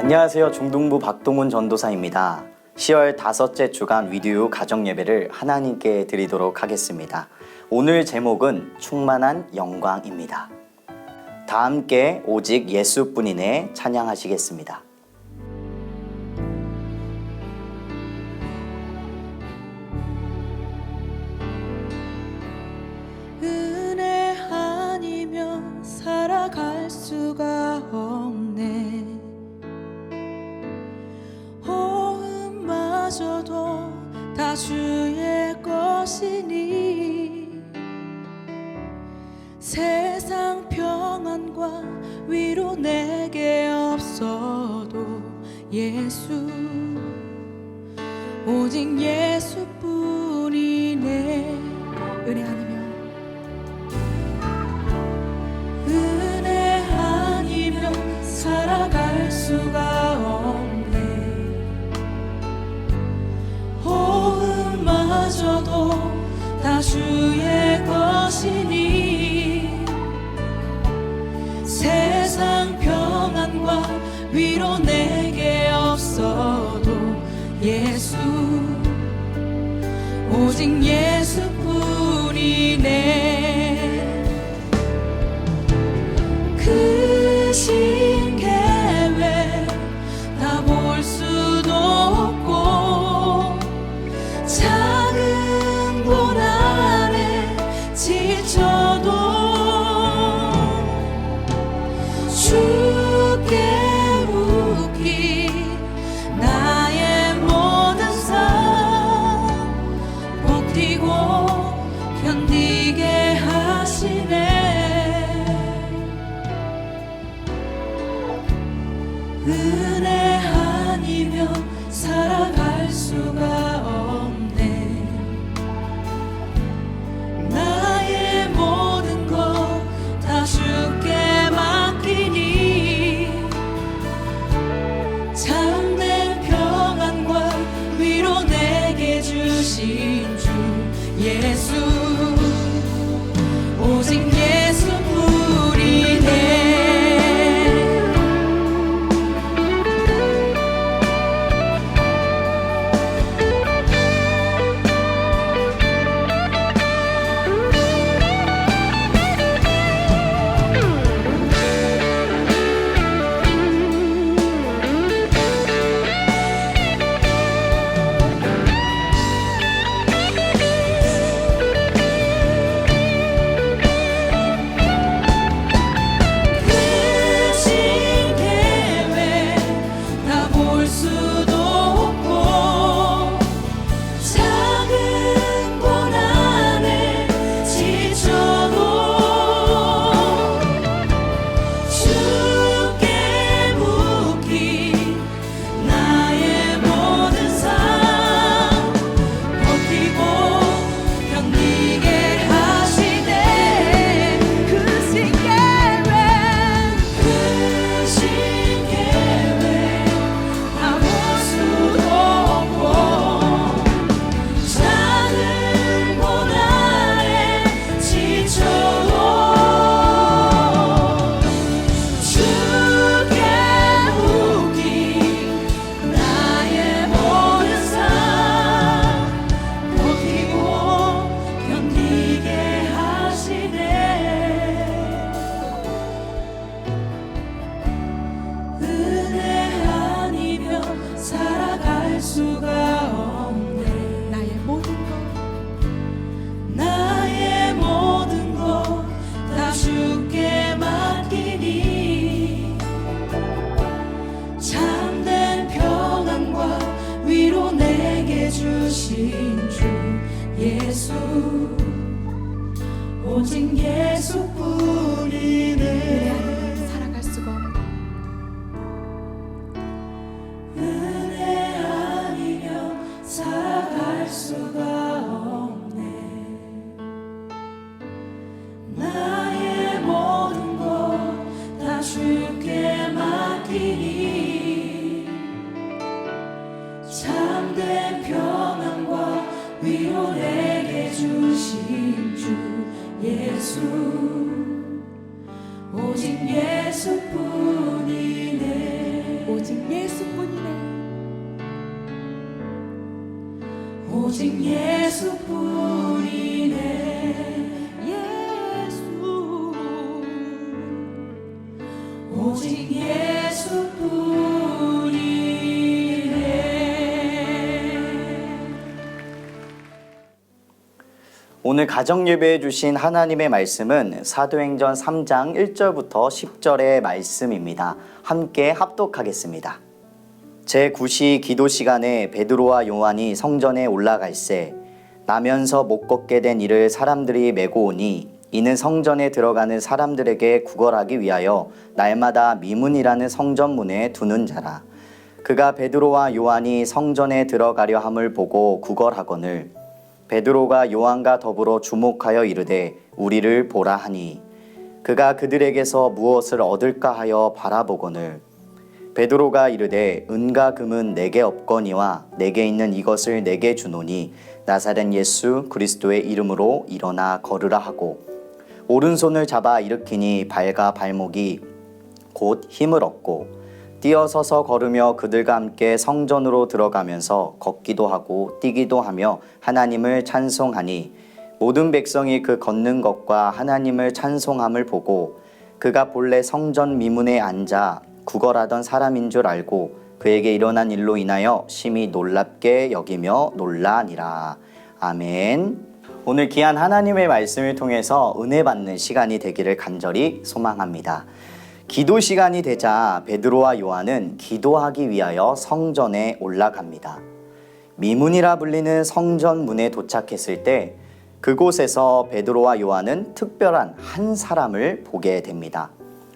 안녕하세요. 중동부 박동훈 전도사입니다. 10월 다섯째 주간 위드유 가정예배를 하나님께 드리도록 하겠습니다. 오늘 제목은 충만한 영광입니다. 다 함께 오직 예수뿐이네 찬양하시겠습니다. 은혜 아니면 살아갈 수가 없네. 호흡마저도 다 주의 것이니 세상 평안과 위로 내게 없어도 예수, 오직 예수뿐이네. 은혜 아니면 살아갈 수가 없네. 호흡마저도 다 주의 것이니 세상 평안과 위로 내게 없어도 예수, 오직 예수뿐이네. 크신 계획 다 볼 수도 없고 작은 고난에 지쳐도 주께 묻기 나의 모든 삶 버티고 견디게 하시네. 은혜 아니면 살아갈 수가 없네. 나의 모든 것 다 주께 맡기니 참된 평안과 위로 내게 주신 주 예수, 오직 예수뿐이네. 주신 주 예수, 오직 예수뿐이네. 살아갈 수가 없네. 은혜 아니면 살아갈 수가 없네. 나의 모든 것 다 주께 맡기니 참된 평안과 위로 내게 주신 주 예수, 오직 예수뿐이네. 오직 예수 오늘 가정예배해 주신 하나님의 말씀은 사도행전 3장 1절부터 10절의 말씀입니다. 함께 합독하겠습니다. 제9시 기도 시간에 베드로와 요한이 성전에 올라갈새 나면서 못 걷게 된 이를 사람들이 메고 오니 이는 성전에 들어가는 사람들에게 구걸하기 위하여 날마다 미문이라는 성전문에 두는 자라. 그가 베드로와 요한이 성전에 들어가려 함을 보고 구걸하거늘 베드로가 요한과 더불어 주목하여 이르되 우리를 보라 하니 그가 그들에게서 무엇을 얻을까 하여 바라보거늘 베드로가 이르되 은과 금은 내게 없거니와 내게 있는 이것을 내게 주노니 나사렛 예수 그리스도의 이름으로 일어나 걸으라 하고 오른손을 잡아 일으키니 발과 발목이 곧 힘을 얻고 뛰어서서 걸으며 그들과 함께 성전으로 들어가면서 걷기도 하고 뛰기도 하며 하나님을 찬송하니 모든 백성이 그 걷는 것과 하나님을 찬송함을 보고 그가 본래 성전 미문에 앉아 구걸하던 사람인 줄 알고 그에게 일어난 일로 인하여 심히 놀랍게 여기며 놀라니라. 아멘. 오늘 귀한 하나님의 말씀을 통해서 은혜 받는 시간이 되기를 간절히 소망합니다. 기도 시간이 되자 베드로와 요한은 기도하기 위하여 성전에 올라갑니다. 미문이라 불리는 성전 문에 도착했을 때 그곳에서 베드로와 요한은 특별한 한 사람을 보게 됩니다.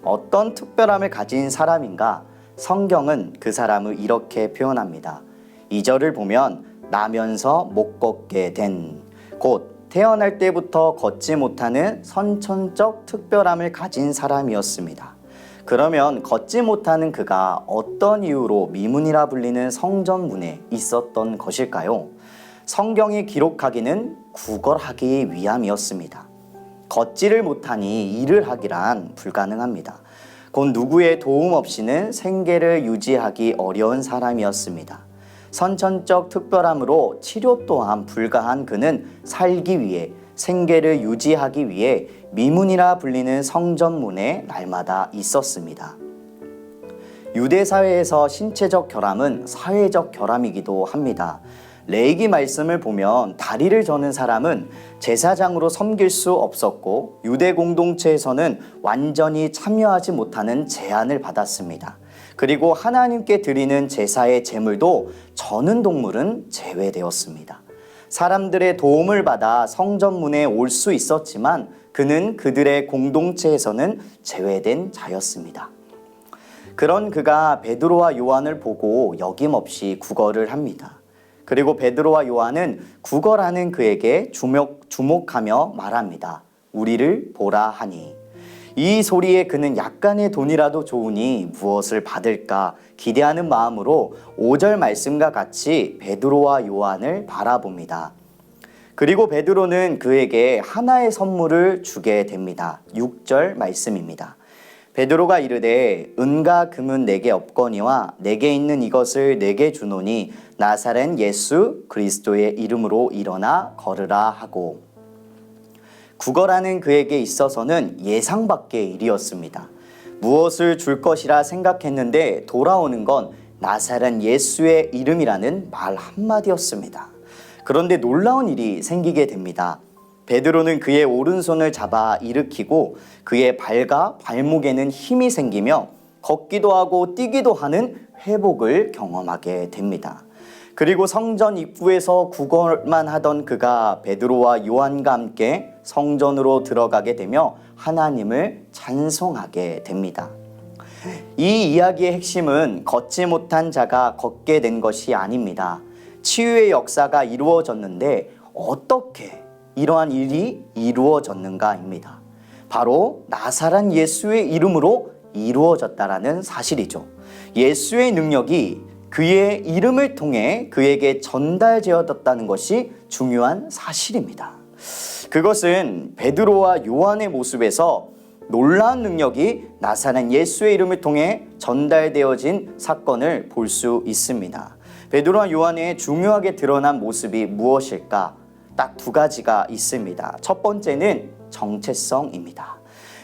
어떤 특별함을 가진 사람인가? 성경은 그 사람을 이렇게 표현합니다. 2절을 보면 나면서 못 걷게 된, 곧 태어날 때부터 걷지 못하는 선천적 특별함을 가진 사람이었습니다. 그러면 걷지 못하는 그가 어떤 이유로 미문이라 불리는 성전문에 있었던 것일까요? 성경이 기록하기는 구걸하기 위함이었습니다. 걷지를 못하니 일을 하기란 불가능합니다. 곧 누구의 도움 없이는 생계를 유지하기 어려운 사람이었습니다. 선천적 특별함으로 치료 또한 불가한 그는 살기 위해 생계를 유지하기 위해 미문이라 불리는 성전문에 날마다 있었습니다. 유대 사회에서 신체적 결함은 사회적 결함이기도 합니다. 레위기 말씀을 보면 다리를 저는 사람은 제사장으로 섬길 수 없었고 유대 공동체에서는 완전히 참여하지 못하는 제한을 받았습니다. 그리고 하나님께 드리는 제사의 제물도 저는 동물은 제외되었습니다. 사람들의 도움을 받아 성전문에 올 수 있었지만 그는 그들의 공동체에서는 제외된 자였습니다. 그런 그가 베드로와 요한을 보고 여김없이 구걸을 합니다. 그리고 베드로와 요한은 구걸하는 그에게 주목하며 말합니다. 우리를 보라 하니. 이 소리에 그는 약간의 돈이라도 좋으니 무엇을 받을까 기대하는 마음으로 5절 말씀과 같이 베드로와 요한을 바라봅니다. 그리고 베드로는 그에게 하나의 선물을 주게 됩니다. 6절 말씀입니다. 베드로가 이르되 은과 금은 내게 없거니와 내게 있는 이것을 내게 주노니 나사렛 예수 그리스도의 이름으로 일어나 걸으라 하고 구걸하는 그에게 있어서는 예상 밖의 일이었습니다. 무엇을 줄 것이라 생각했는데 돌아오는 건 나사렛 예수의 이름이라는 말 한마디였습니다. 그런데 놀라운 일이 생기게 됩니다. 베드로는 그의 오른손을 잡아 일으키고 그의 발과 발목에는 힘이 생기며 걷기도 하고 뛰기도 하는 회복을 경험하게 됩니다. 그리고 성전 입구에서 구걸만 하던 그가 베드로와 요한과 함께 성전으로 들어가게 되며 하나님을 찬송하게 됩니다. 이 이야기의 핵심은 걷지 못한 자가 걷게 된 것이 아닙니다. 치유의 역사가 이루어졌는데 어떻게 이러한 일이 이루어졌는가입니다. 바로 나사렛 예수의 이름으로 이루어졌다라는 사실이죠. 예수의 능력이 그의 이름을 통해 그에게 전달되어졌다는 것이 중요한 사실입니다. 그것은 베드로와 요한의 모습에서 놀라운 능력이 나사렛 예수의 이름을 통해 전달되어진 사건을 볼 수 있습니다. 베드로와 요한의 중요하게 드러난 모습이 무엇일까? 딱 두 가지가 있습니다. 첫 번째는 정체성입니다.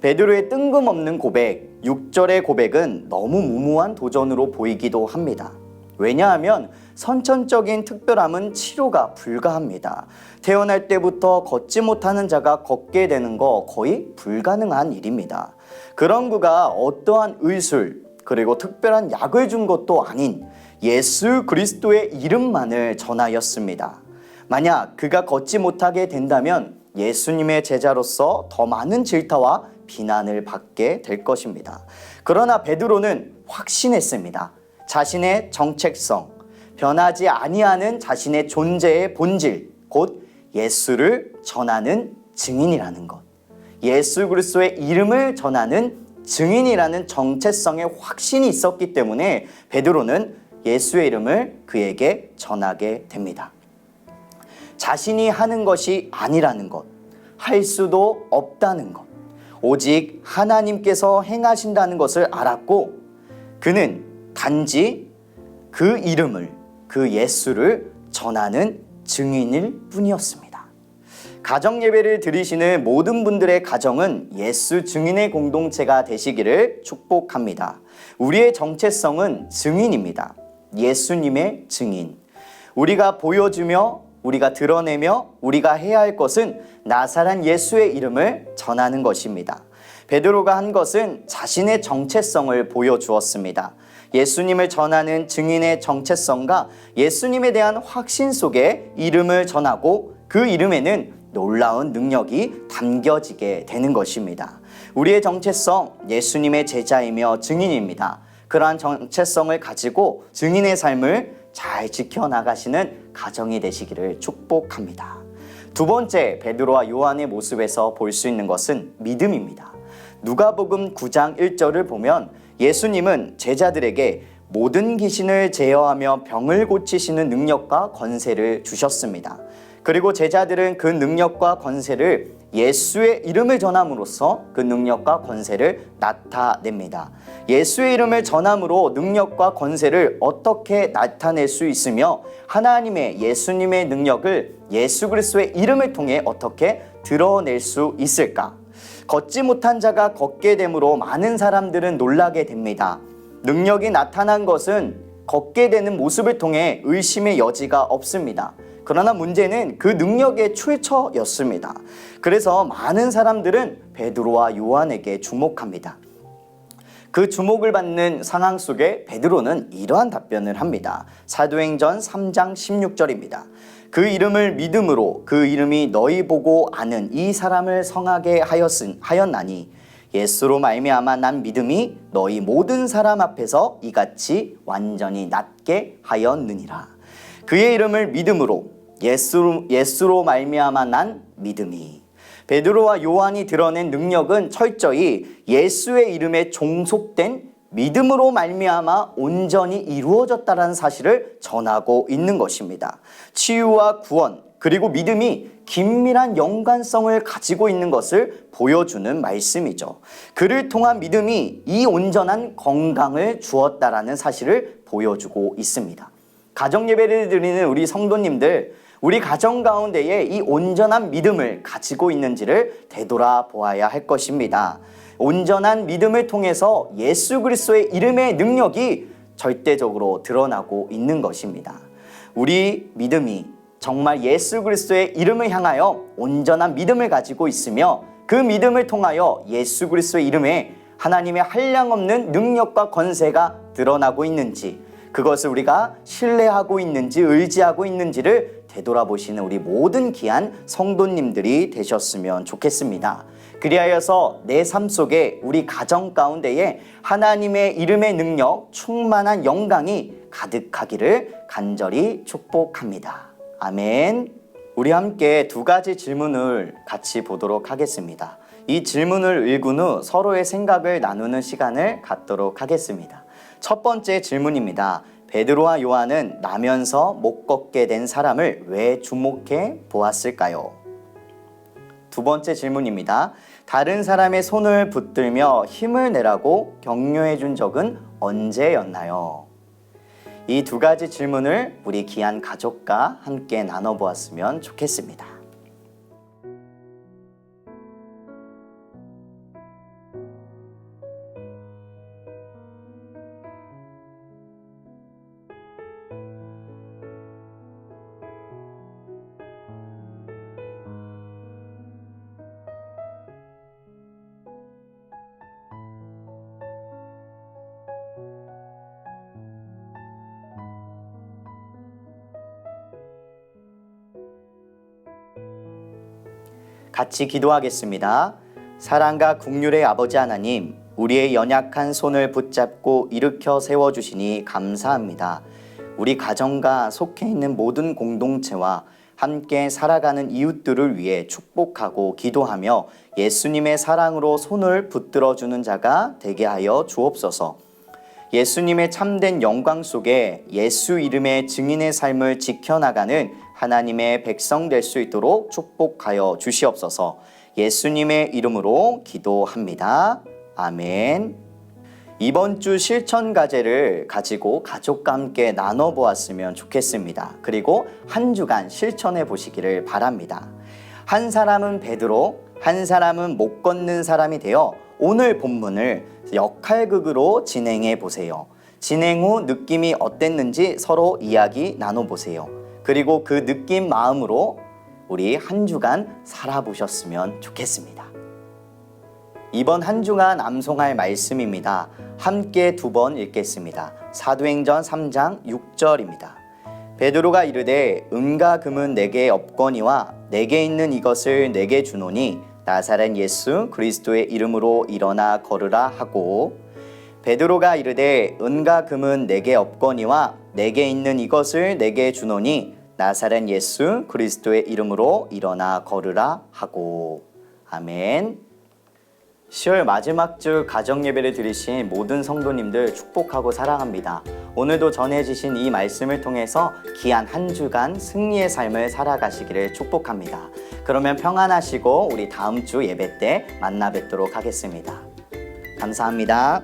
베드로의 뜬금없는 고백, 6절의 고백은 너무 무모한 도전으로 보이기도 합니다. 왜냐하면 선천적인 특별함은 치료가 불가합니다. 태어날 때부터 걷지 못하는 자가 걷게 되는 거 거의 불가능한 일입니다. 그런 그가 어떠한 의술 그리고 특별한 약을 준 것도 아닌 예수 그리스도의 이름만을 전하였습니다. 만약 그가 걷지 못하게 된다면 예수님의 제자로서 더 많은 질타와 비난을 받게 될 것입니다. 그러나 베드로는 확신했습니다. 자신의 정체성, 변하지 아니하는 자신의 존재의 본질, 곧 예수를 전하는 증인이라는 것. 예수 그리스도의 이름을 전하는 증인이라는 정체성에 확신이 있었기 때문에 베드로는 예수의 이름을 그에게 전하게 됩니다. 자신이 하는 것이 아니라는 것, 할 수도 없다는 것, 오직 하나님께서 행하신다는 것을 알았고 그는 단지 그 이름을, 그 예수를 전하는 증인일 뿐이었습니다. 가정 예배를 드리시는 모든 분들의 가정은 예수 증인의 공동체가 되시기를 축복합니다. 우리의 정체성은 증인입니다. 예수님의 증인. 우리가 보여주며 우리가 드러내며 우리가 해야 할 것은 나사렛 예수의 이름을 전하는 것입니다. 베드로가 한 것은 자신의 정체성을 보여주었습니다. 예수님을 전하는 증인의 정체성과 예수님에 대한 확신 속에 이름을 전하고 그 이름에는 놀라운 능력이 담겨지게 되는 것입니다. 우리의 정체성, 예수님의 제자이며 증인입니다. 그러한 정체성을 가지고 증인의 삶을 잘 지켜나가시는 가정이 되시기를 축복합니다. 두 번째, 베드로와 요한의 모습에서 볼 수 있는 것은 믿음입니다. 누가복음 9장 1절을 보면 예수님은 제자들에게 모든 귀신을 제어하며 병을 고치시는 능력과 권세를 주셨습니다. 그리고 제자들은 그 능력과 권세를 예수의 이름을 전함으로써 그 능력과 권세를 나타냅니다. 예수의 이름을 전함으로 능력과 권세를 어떻게 나타낼 수 있으며 하나님의 예수님의 능력을 예수 그리스도의 이름을 통해 어떻게 드러낼 수 있을까? 걷지 못한 자가 걷게 되므로 많은 사람들은 놀라게 됩니다. 능력이 나타난 것은 걷게 되는 모습을 통해 의심의 여지가 없습니다. 그러나 문제는 그 능력의 출처였습니다. 그래서 많은 사람들은 베드로와 요한에게 주목합니다. 그 주목을 받는 상황 속에 베드로는 이러한 답변을 합니다. 사도행전 3장 16절입니다. 그 이름을 믿음으로 그 이름이 너희 보고 아는 이 사람을 성하게 하였나니 예수로 말미암아 난 믿음이 너희 모든 사람 앞에서 이같이 완전히 낫게 하였느니라. 그의 이름을 믿음으로 예수로 말미암아 난 믿음이. 베드로와 요한이 드러낸 능력은 철저히 예수의 이름에 종속된 믿음으로 말미암아 온전히 이루어졌다는 사실을 전하고 있는 것입니다. 치유와 구원 그리고 믿음이 긴밀한 연관성을 가지고 있는 것을 보여주는 말씀이죠. 그를 통한 믿음이 이 온전한 건강을 주었다라는 사실을 보여주고 있습니다. 가정 예배를 드리는 우리 성도님들, 우리 가정 가운데에 이 온전한 믿음을 가지고 있는지를 되돌아보아야 할 것입니다. 온전한 믿음을 통해서 예수 그리스도의 이름의 능력이 절대적으로 드러나고 있는 것입니다. 우리 믿음이 정말 예수 그리스도의 이름을 향하여 온전한 믿음을 가지고 있으며 그 믿음을 통하여 예수 그리스도의 이름에 하나님의 한량없는 능력과 권세가 드러나고 있는지, 그것을 우리가 신뢰하고 있는지 의지하고 있는지를 되돌아보시는 우리 모든 귀한 성도님들이 되셨으면 좋겠습니다. 그리하여서 내 삶 속에 우리 가정 가운데에 하나님의 이름의 능력, 충만한 영광이 가득하기를 간절히 축복합니다. 아멘. 우리 함께 두 가지 질문을 같이 보도록 하겠습니다. 이 질문을 읽은 후 서로의 생각을 나누는 시간을 갖도록 하겠습니다. 첫 번째 질문입니다. 베드로와 요한은 나면서 못 걷게 된 사람을 왜 주목해 보았을까요? 두 번째 질문입니다. 다른 사람의 손을 붙들며 힘을 내라고 격려해 준 적은 언제였나요? 이 두 가지 질문을 우리 귀한 가족과 함께 나눠보았으면 좋겠습니다. 같이 기도하겠습니다. 사랑과 긍휼의 아버지 하나님, 우리의 연약한 손을 붙잡고 일으켜 세워주시니 감사합니다. 우리 가정과 속해 있는 모든 공동체와 함께 살아가는 이웃들을 위해 축복하고 기도하며 예수님의 사랑으로 손을 붙들어주는 자가 되게 하여 주옵소서. 예수님의 참된 영광 속에 예수 이름의 증인의 삶을 지켜나가는 하나님의 백성 될 수 있도록 축복하여 주시옵소서. 예수님의 이름으로 기도합니다. 아멘. 이번 주 실천 과제를 가지고 가족과 함께 나눠보았으면 좋겠습니다. 그리고 한 주간 실천해 보시기를 바랍니다. 한 사람은 베드로, 한 사람은 못 걷는 사람이 되어 오늘 본문을 역할극으로 진행해 보세요. 진행 후 느낌이 어땠는지 서로 이야기 나눠보세요. 그리고 그 느낌 마음으로 우리 한 주간 살아보셨으면 좋겠습니다. 이번 한 주간 암송할 말씀입니다. 함께 두 번 읽겠습니다. 사도행전 3장 6절입니다. 베드로가 이르되 은과 금은 내게 없거니와 내게 있는 이것을 내게 주노니 나사렛 예수 그리스도의 이름으로 일어나 걸으라 하고, 베드로가 이르되 은과 금은 내게 없거니와 내게 있는 이것을 내게 주노니 나사렛 예수 그리스도의 이름으로 일어나 걸으라 하고. 아멘. 10월 마지막 주 가정예배를 드리신 모든 성도님들 축복하고 사랑합니다. 오늘도 전해주신 이 말씀을 통해서 귀한 한 주간 승리의 삶을 살아가시기를 축복합니다. 그러면 평안하시고 우리 다음 주 예배 때 만나 뵙도록 하겠습니다. 감사합니다.